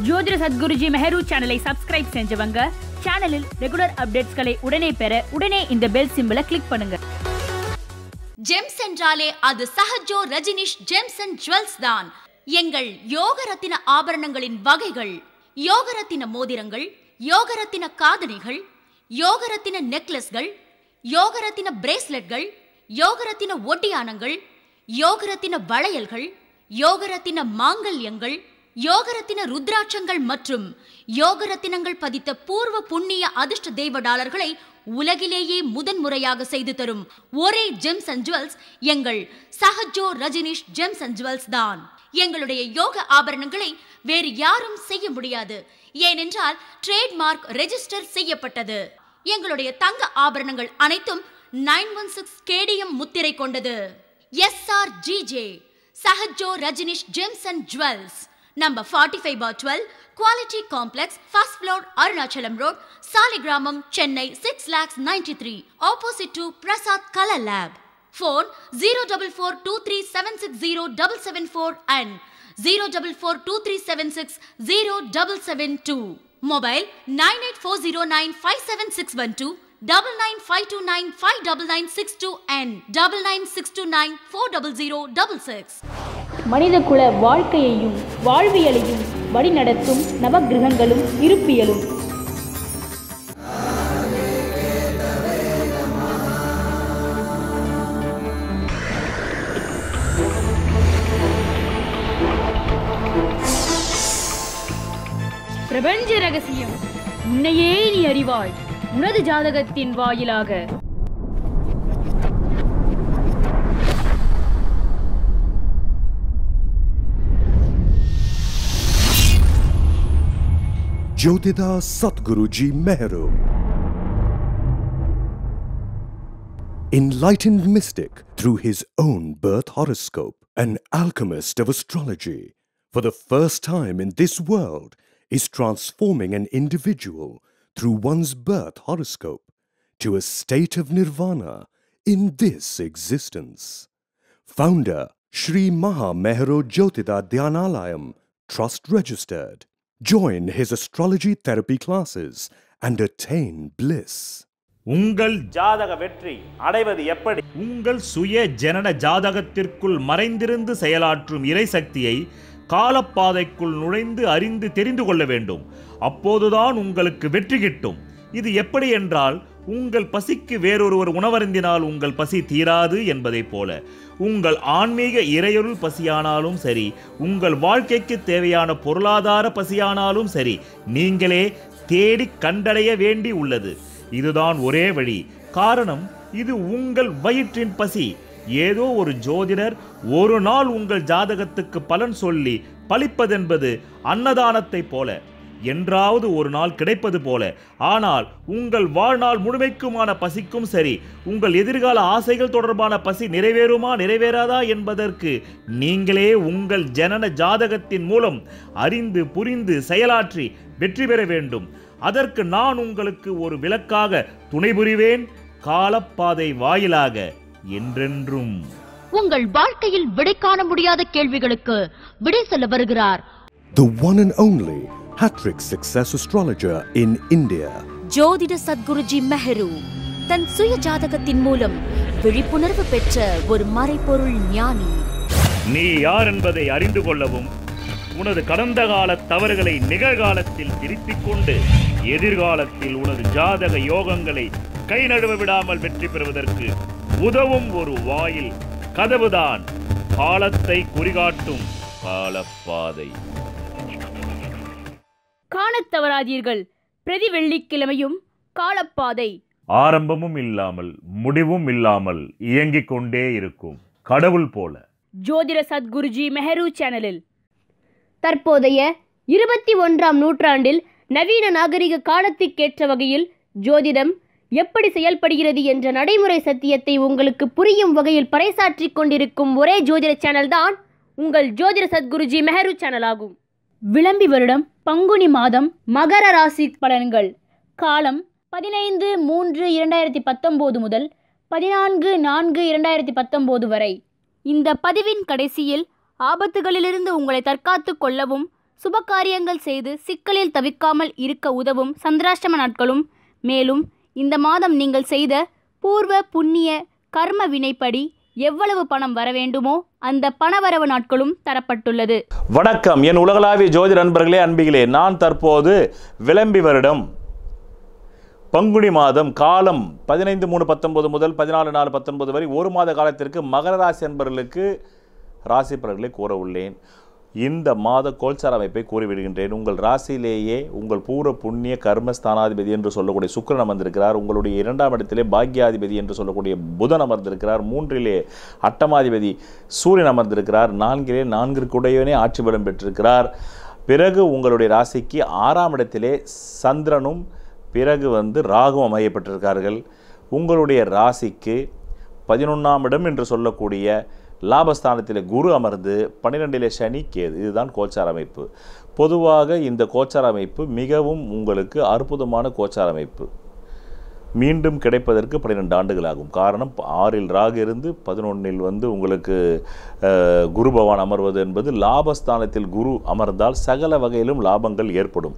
ஜோதிட சத்குருஜி மெஹரு சேனலை சப்ஸ்கிரைப் செஞ்சவங்க சேனலில் ரெகுலர் அப்டேட்ஸ்களை உடனே பெற உடனே இந்த பெல் சிம்பலை கிளிக் பண்ணுங்க. ஜெம்ஸ் என்றாலே அது Sahajo Rajneesh gems and jewels தான். எங்கள் யோகரத்தின ஆபரணங்களின் வகைகள்: யோகரத்தின மோதிரங்கள், யோகரத்தின காதணிகள், யோகரத்தின நெக்லஸ்கள், யோகரத்தின பிரேஸ்லெட்கள், யோகரத்தின ஒட்டியானங்கள், யோகரத்தின வளையல்கள், யோகரத்தின மாங்கல்யங்கள், யோகரத்தின ருத்ராட்சங்கள் மற்றும் யோகரத்தினங்கள் பதித்த பூர்வ புண்ணிய அதிர்ஷ்ட தெய்வ டாலர்களை உலகிலேயே முதன்முறையாக செய்து தரும் ஒரே ஜெம்ஸ் அண்ட் ஜுவல்ஸ் எங்கள் Sahajo Rajneesh gems and jewels தான். எங்களுடைய யோக ஆபரணங்களை வேறு யாரும் செய்ய முடியாது. ஏனென்றால் ட்ரேட்மார்க் ரெஜிஸ்டர் செய்யப்பட்டது. எங்களுடைய தங்க ஆபரணங்கள் அனைத்தும் 916 கேடிஎம் முத்திரை கொண்டது. SRGJ Sahajo Rajneesh gems and jewels, number 45/12, Quality Complex, first floor, Arunachalam Road, Saligramam, Chennai 6,93,000, opposite to Prasad Color Lab. Phone 04423760774 and 04423760772. Mobile 9840957612, 9952959962 and 99629400066. மனிதகுல வாழ்க்கையையும் வாழ்வியலையும் வழிநடத்தும் நவகிரகங்களும் இருப்பியலும். பிரபஞ்ச ரகசியம் உன்னையே நீ அறிவாய் உனது ஜாதகத்தின் வாயிலாக. Jyotida Satguruji Meheru, enlightened mystic through his own birth horoscope, an alchemist of astrology, for the first time in this world is transforming an individual through one's birth horoscope to a state of nirvana in this existence. Founder Sri Maha Meheru Jyotida Dhyanalayam, Trust Registered. Join his astrology therapy classes and attain bliss. உங்கள் ஜாதக வெற்றி அடைவது எப்படி? உங்கள் சுய ஜனன ஜாதகத்திற்குள் மறைந்திருந்து செயலாற்றும் இறைசக்தியை காலப்பாதைக்குள் நுழைந்து அறிந்து தெரிந்து கொள்ள வேண்டும். அப்போதுதான் உங்களுக்கு வெற்றி கிட்டும். இது எப்படி என்றால், உங்கள் பசிக்கு வேறொருவர் உணவருந்தினால் உங்கள் பசி தீராது என்பதைப் போல உங்கள் ஆன்மீக இறையொருள் பசியானாலும் சரி, உங்கள் வாழ்க்கைக்கு தேவையான பொருளாதார பசியானாலும் சரி, நீங்களே தேடி கண்டடைய வேண்டி உள்ளது. இதுதான் ஒரே வழி. காரணம், இது உங்கள் வயிற்றின் பசி. ஏதோ ஒரு ஜோதிடர் ஒரு நாள் உங்கள் ஜாதகத்துக்கு பலன் சொல்லி பலிப்பதென்பது அன்னதானத்தை போல, என்றாவது ஒரு நாள் கிடைப்பது போல. ஆனால் உங்கள் வாழ்நாள் முழுமைக்குமான பசிக்கும் சரி, உங்கள் எதிர்கால ஆசைகள் தொடர்பான பசி நிறைவேறுமா நிறைவேறாதா என்பதற்கு நீங்களே உங்கள் ஜனன ஜாதகத்தின் மூலம் அறிந்து புரிந்து செயலாற்றி வெற்றி பெற வேண்டும். அதற்கு நான் உங்களுக்கு ஒரு விளக்காக துணை புரிவேன், காலப்பாதை வாயிலாக என்றென்றும். உங்கள் வாழ்க்கையில் விடை காண முடியாத கேள்விகளுக்கு விடை சொல்ல வருகிறார் The one and only hat-trick success astrologer in India. ஜோதிட சத்குருஜி மெஹரு தன் சுய ஜாதகத்தின் மூலம் விழிப்புணர்வு பெற்ற ஒரு மறைபொருள் ஞானி. நீ யார் என்பதை அறிந்து கொள்ளவும், உனது கடந்த கால தவறுகளை நிகழ்காலத்தில் திருத்திக் கொண்டு எதிர்காலத்தில் உனது ஜாதக யோகங்களை கை நழுவ விடாமல் வெற்றி பெறுவதற்கு உதவும் ஒரு வாயில் கதவுதான் காலத்தை குறிகாட்டும் காலப்பாதை. காணத் தவறாதீர்கள். பிரதி வெள்ளிக்கிழமையும் காலப்பாதை. ஆரம்பமும் இல்லாமல் முடிவும் இல்லாமல் இயங்கிக் கொண்டே இருக்கும் கடவுள் போல. ஜோதிட சத்குருஜி மெஹரு சேனலில் தற்போதைய 21ஆம் நூற்றாண்டில் நவீன நாகரிக காலத்திற்கேற்ற வகையில் ஜோதிடம் எப்படி செயல்படுகிறது என்ற நடைமுறை சத்தியத்தை உங்களுக்கு புரியும் வகையில் பறைசாற்றிக் கொண்டிருக்கும் ஒரே ஜோதிட சேனல் தான் உங்கள் ஜோதிட சத்குருஜி மெஹரு சேனல் ஆகும். விளம்பி வருடம் பங்குனி மாதம் மகர ராசி பலன்கள். காலம் 15/3/2019 முதல் 14/4/2019 வரை. இந்த பதிவின் கடைசியில் ஆபத்துகளிலிருந்து உங்களை தற்காத்து கொள்ளவும் சுபகாரியங்கள் செய்து சிக்கலில் தவிக்காமல் இருக்க உதவும் சந்திராஷ்டம நாட்களும், மேலும் இந்த மாதம் நீங்கள் செய்த பூர்வ புண்ணிய கர்ம வினைப்படி எவ்வளவு பணம் வர வேண்டுமோ அந்த பணவரவு நாட்களும் தரப்பட்டுள்ளது. வணக்கம் என் உலகளாவிய ஜோதிட நண்பர்களே, அன்பிகளே. நான் தற்போது விளம்பி வருடம் பங்குனி மாதம் காலம் 15/3/19 முதல் 14/4/19 வரை ஒரு மாத காலத்திற்கு மகர ராசி அன்பர்களுக்கு ராசி பலன்களை கூற உள்ளேன். இந்த மாத கோல்சார அமைப்பை கூறிவிடுகின்றேன். உங்கள் ராசியிலேயே உங்கள் பூர்வ புண்ணிய கர்மஸ்தானாதிபதி என்று சொல்லக்கூடிய சுக்கிரன் அமர்ந்திருக்கிறார். உங்களுடைய 2ஆம் இடத்திலே பாக்யாதிபதி என்று சொல்லக்கூடிய புதன் அமர்ந்திருக்கிறார். 3லே அட்டமாதிபதி சூரியன் அமர்ந்திருக்கிறார். 4லே 4 ஆட்சி பலம் பெற்றிருக்கிறார். பிறகு உங்களுடைய ராசிக்கு 6ஆம் இடத்திலே சந்திரனும் பிறகு ராகுவும் அமையப்பட்டிருக்கார்கள். உங்களுடைய ராசிக்கு 11ஆம் இடம் என்று சொல்லக்கூடிய லாபஸ்தானத்தில் குரு அமர்ந்து 12லே சனி கேது. இதுதான் கோச்சார அமைப்பு. பொதுவாக இந்த கோச்சார அமைப்பு மிகவும் உங்களுக்கு அற்புதமான கோச்சார அமைப்பு. மீண்டும் கிடைப்பதற்கு 12 ஆண்டுகள் ஆகும். காரணம் 6இல் ராகு இருந்து 11இல் உங்களுக்கு குரு பகவான் அமர்வது என்பது லாபஸ்தானத்தில் குரு அமர்ந்தால் சகல வகையிலும் லாபங்கள் ஏற்படும்.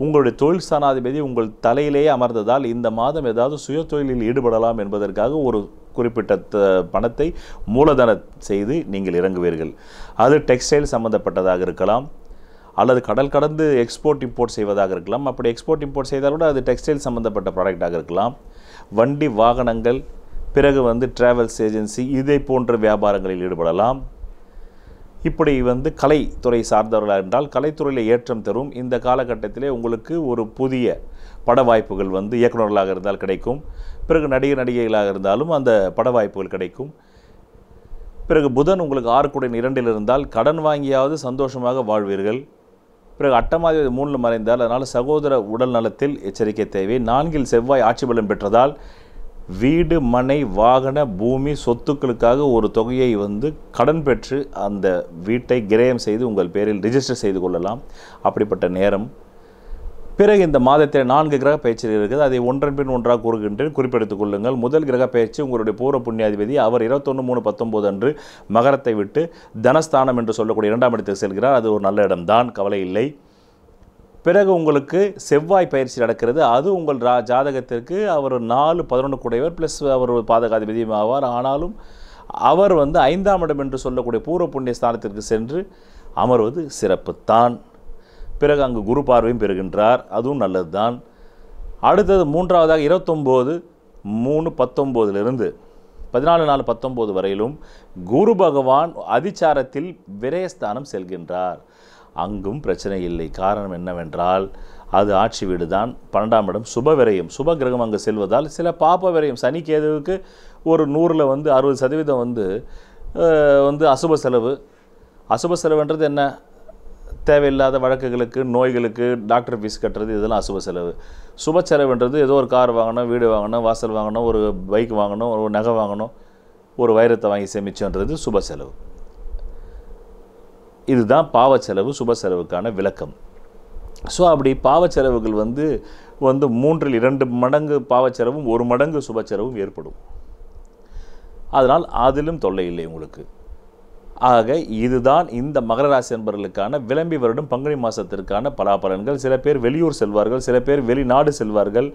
உங்களுடைய தொழில் ஸ்தானாதிபதி உங்கள் தலையிலேயே அமர்ந்ததால் இந்த மாதம் ஏதாவது சுய தொழிலில் ஈடுபடலாம் என்பதற்காக ஒரு குறிப்பிட்ட பணத்தை மூலதன செய்து நீங்கள் இறங்குவீர்கள். அது டெக்ஸ்டைல் சம்பந்தப்பட்டதாக இருக்கலாம், அல்லது கடல் கடந்து எக்ஸ்போர்ட் இம்போர்ட் செய்வதாக இருக்கலாம். அப்படி எக்ஸ்போர்ட் இம்போர்ட் செய்தால் கூட அது டெக்ஸ்டைல் சம்பந்தப்பட்ட ப்ராடக்டாக இருக்கலாம். வண்டி வாகனங்கள், பிறகு டிராவல்ஸ் ஏஜென்சி, இதை போன்ற வியாபாரங்களில் ஈடுபடலாம். இப்படி கலைத்துறை சார்ந்தவர்களாக இருந்தால் கலைத்துறையில் ஏற்றம் தரும். இந்த காலகட்டத்திலே உங்களுக்கு ஒரு புதிய பட வாய்ப்புகள் இயக்குநர்களாக இருந்தால் கிடைக்கும். பிறகு நடிகைகளாக இருந்தாலும் அந்த பட வாய்ப்புகள் கிடைக்கும். பிறகு புதன் உங்களுக்கு 6 இருந்தால் கடன் வாங்கியாவது சந்தோஷமாக வாழ்வீர்கள். பிறகு அட்டமாதிபதி 3 மறைந்தால் அதனால் சகோதர உடல் நலத்தில் எச்சரிக்கை தேவை. 4இல் செவ்வாய் ஆட்சி பலம் பெற்றதால் வீடு, மனை, வாகன, பூமி, சொத்துக்களுக்காக ஒரு தொகையை கடன் பெற்று அந்த வீட்டை கிரயம் செய்து உங்கள் பேரில் ரிஜிஸ்டர் செய்து கொள்ளலாம். அப்படிப்பட்ட நேரம். பிறகு இந்த மாதத்தில் 4 கிரக பயிற்சிகள் இருக்குது. அதை ஒன்றன் பின் ஒன்றாக கூறுகின்றேன், குறிப்பெடுத்துக் கொள்ளுங்கள். முதல் கிரக பயிற்சி உங்களுடைய பூர்வ புண்ணியாதிபதி. அவர் 21/3/19 அன்று மகரத்தை விட்டு தனஸ்தானம் என்று சொல்லக்கூடிய 2ஆம் இடத்துக்கு செல்கிறார். அது ஒரு நல்ல இடம்தான், கவலை இல்லை. பிறகு உங்களுக்கு செவ்வாய் பயிற்சி நடக்கிறது. அது உங்கள் ஜாதகத்திற்கு அவர் 4/11 ப்ளஸ் அவர் பாதகாதிபதியும் ஆவார். ஆனாலும் அவர் 5ஆம் இடம் என்று சொல்லக்கூடிய பூர்வ புண்ணிய ஸ்தானத்திற்கு சென்று அமர்வது சிறப்புத்தான். பிறகு அங்கு குரு பார்வையும் பெறுகின்றார், அதுவும் நல்லது தான். அடுத்தது 3ஆவதாக 29/3/19 14/4/19 வரையிலும் குரு பகவான் அதிச்சாரத்தில் விரயஸ்தானம் செல்கின்றார். அங்கும் பிரச்சனை இல்லை. காரணம் என்னவென்றால் அது ஆட்சி வீடு தான். 12ஆம் இடம் சுப விரயம், சுப கிரகம் அங்கு செல்வதால் சில பாப்ப விரயம். சனி கேதுவுக்கு ஒரு 100ல் 60% அசுப செலவு. அசுப செலவுன்றது என்ன? தேவையில்லாத வழக்குகளுக்கு, நோய்களுக்கு டாக்டர் ஃபீஸ் கட்டுறது, இதெல்லாம் அசுப செலவு. சுப செலவுன்றது ஏதோ ஒரு கார் வாங்கணும், வீடு வாங்கணும், வாசல் வாங்கணும், ஒரு பைக் வாங்கணும், ஒரு நகை வாங்கணும், ஒரு வைரத்தை வாங்கி சேமிச்சுன்றது சுப செலவு. இதுதான் பாவ செலவு, சுப செலவுக்கான விளக்கம். ஸோ அப்படி பாவ செலவுகள் 3இல் 2 மடங்கு பாவ செலவும் 1 மடங்கு சுப செலவும் ஏற்படும். அதனால் அதிலும் தொல்லை இல்லை உங்களுக்கு. ஆக இதுதான் இந்த மகர ராசி என்பவர்களுக்கான விளம்பி வருடம் பங்குனி மாதத்திற்கான பலாபலன்கள். சில பேர் வெளியூர் செல்வார்கள், சில பேர் வெளிநாடு செல்வார்கள்.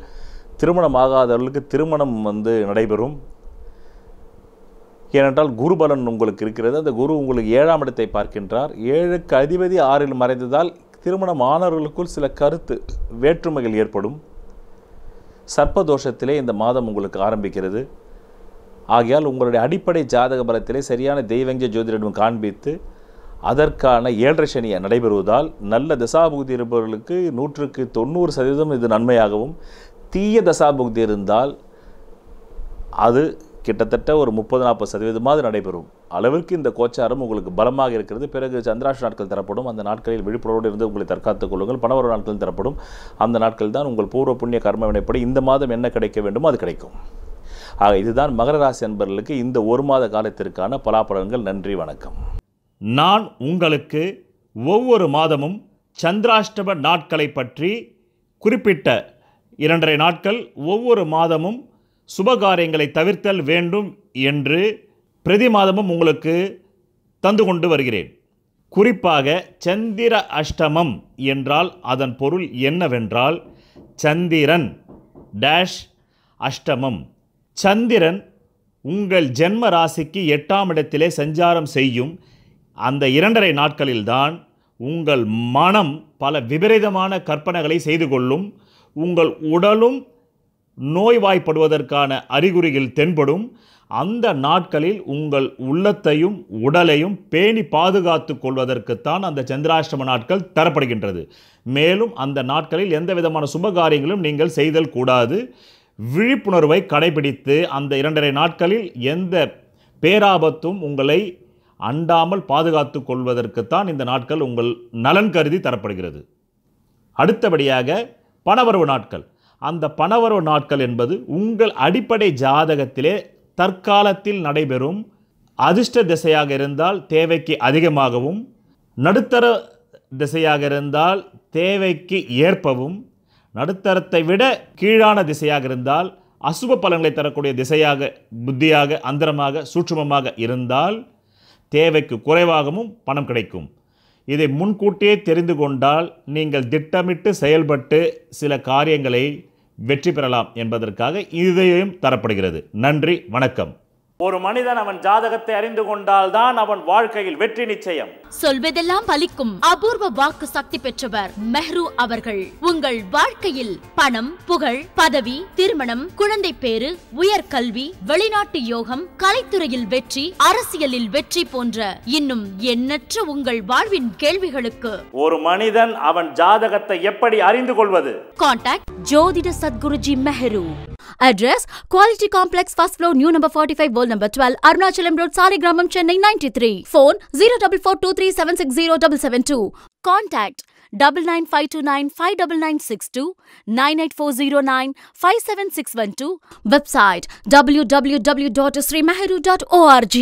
திருமணம் ஆகாதவர்களுக்கு திருமணம் நடைபெறும். ஏனென்றால் குரு பலன் உங்களுக்கு இருக்கிறது. அந்த குரு உங்களுக்கு 7ஆம் இடத்தை பார்க்கின்றார். 7க்கு அதிபதி 6இல் மறைந்ததால் திருமணம் ஆனவர்களுக்குள் சில கருத்து வேற்றுமைகள் ஏற்படும். சர்ப்பதோஷத்திலே இந்த மாதம் உங்களுக்கு ஆரம்பிக்கிறது. ஆகையால் உங்களுடைய அடிப்படை ஜாதக பலத்திலே சரியான தெய்வஞ்ச ஜோதிடம் காண்பித்து அதற்கான 7.5 சனி நடைபெறுவதால் நல்ல தசாபுக்தி இருப்பவர்களுக்கு 100% இது நன்மையாகவும், தீய தசாபுக்தி இருந்தால் அது கிட்டத்தட்ட ஒரு 30-40% நடைபெறும் அளவிற்கு இந்த கோச்சாரம் உங்களுக்கு பலமாக இருக்கிறது. பிறகு சந்திராஷ்ட நாட்கள் தரப்படும். அந்த நாட்களில் விழிப்புணர்வோடு இருந்து உங்களை தற்காத்துக் கொள்ளுங்கள். பணவரவு நாட்கள் தரப்படும். அந்த நாட்கள் தான் உங்கள் பூர்வ புண்ணிய கர்ம வினைப்படி இந்த மாதம் என்ன கிடைக்க வேண்டுமோ அது கிடைக்கும். ஆக இதுதான் மகர ராசி அன்பர்களுக்கு இந்த ஒரு மாத காலத்திற்கான பலாபலன்கள். நன்றி, வணக்கம். நான் உங்களுக்கு ஒவ்வொரு மாதமும் சந்திராஷ்டம நாட்களை பற்றி குறிப்பிட்ட 2.5 நாட்கள் ஒவ்வொரு மாதமும் சுபகாரியங்களை தவிர்த்தல் வேண்டும் என்று பிரதி மாதமும் உங்களுக்கு தந்து கொண்டு வருகிறேன். குறிப்பாக சந்திர அஷ்டமம் என்றால் அதன் பொருள் என்னவென்றால் சந்திரன் டேஷ் அஷ்டமம். சந்திரன் உங்கள் ஜென்ம ராசிக்கு 8ஆம் இடத்திலே சஞ்சாரம் செய்யும் அந்த 2.5 நாட்களில்தான் உங்கள் மனம் பல விபரீதமான கற்பனைகளை செய்து கொள்ளும். உங்கள் உடலும் நோய்வாய்ப்படுவதற்கான அறிகுறிகள் தென்படும். அந்த நாட்களில் உங்கள் உள்ளத்தையும் உடலையும் பேணி பாதுகாத்து கொள்வதற்குத்தான் அந்த சந்திராஷ்டம நாட்கள் தரப்படுகின்றது. மேலும் அந்த நாட்களில் எந்த விதமான சுபகாரியங்களும் நீங்கள் செய்தல் கூடாது. விழிப்புணர்வை கடைபிடித்து அந்த 2.5 நாட்களில் எந்த பேராபத்தும் உங்களை அண்டாமல் பாதுகாத்து கொள்வதற்குத்தான் இந்த நாட்கள் உங்கள் நலன் கருதி தரப்படுகிறது. அடுத்தபடியாக பணவரவு நாட்கள். அந்த பணவரவு நாட்கள் என்பது உங்கள் அடிப்படை ஜாதகத்திலே தற்காலத்தில் நடைபெறும் அதிர்ஷ்ட திசையாக இருந்தால் தேவைக்கு அதிகமாகவும், நடுத்தர திசையாக இருந்தால் தேவைக்கு ஏற்பவும், நடுத்தரத்தை விட கீழான திசையாக இருந்தால் அசுப பலன்களை தரக்கூடிய திசையாக, புத்தியாக, அந்தரமாக, சூட்சுமமாக இருந்தால் தேவைக்கு குறைவாகவும் பணம் கிடைக்கும். இதை முன்கூட்டியே தெரிந்து கொண்டால் நீங்கள் திட்டமிட்டு செயல்பட்டு சில காரியங்களை வெற்றி பெறலாம் என்பதற்காக இதையும் தரப்படுகிறது. நன்றி, வணக்கம். ஒரு மனிதன் அவன் ஜாதகத்தை அறிந்து கொண்டால் தான் அவன் வாழ்க்கையில் வெற்றி நிச்சயம். சொல்வதெல்லாம் பலிக்கும் அபூர்வ வாக்கு சக்தி பெற்றவர் மெஹ்ரு அவர்கள். உங்கள் வாழ்க்கையில் பணம், புகழ், பதவி, திருமணம், குழந்தை பேறு, உயர்கல்வி, வெளிநாட்டு யோகம், கலைத்துறையில் வெற்றி, அரசியலில் வெற்றி போன்ற இன்னும் எண்ணற்ற உங்கள் வாழ்வின் கேள்விகளுக்கு ஒரு மனிதன் அவன் ஜாதகத்தை எப்படி அறிந்து கொள்வது? கான்டாக்ட் ஜோதிட Sadguruji Mehru. Address Quality Complex, first floor, new number 45, wall number 12, Arunachalam Road, Saligramam, Chennai 93. Phone 0442376072. Contact 9952959962, 98409 57612. Website www.srimeheru.org.